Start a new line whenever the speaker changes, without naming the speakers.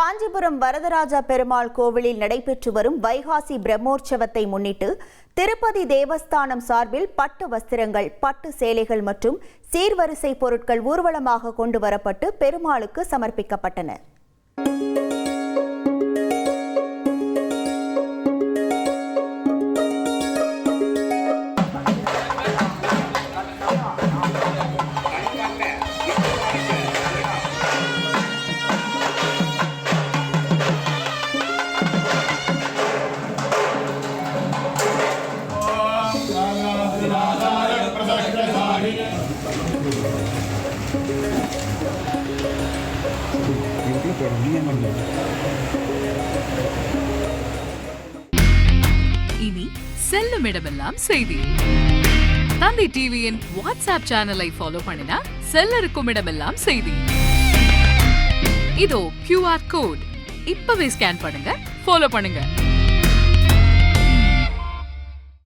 காஞ்சிபுரம் வரதராஜா பெருமாள் கோவிலில் நடைபெற்று வரும் வைகாசி பிரம்மோற்சவத்தை முன்னிட்டு திருப்பதி தேவஸ்தானம் சார்பில் பட்டு வஸ்திரங்கள், பட்டு சேலைகள் மற்றும் சீர்வரிசை பொருட்கள் ஊர்வலமாக கொண்டு வரப்பட்டு பெருமாளுக்கு சமர்ப்பிக்கப்பட்டன.
இனி செல்லும் இடமெல்லாம் செய்தி. தந்தி டிவியின் வாட்ஸ்அப் சேனலை ஃபாலோ பண்ணினா செல்லருக்கும் இடமெல்லாம் செய்தி. இதோ QR கோட் இப்பவே ஸ்கேன் பண்ணுங்க, ஃபாலோ பண்ணுங்க.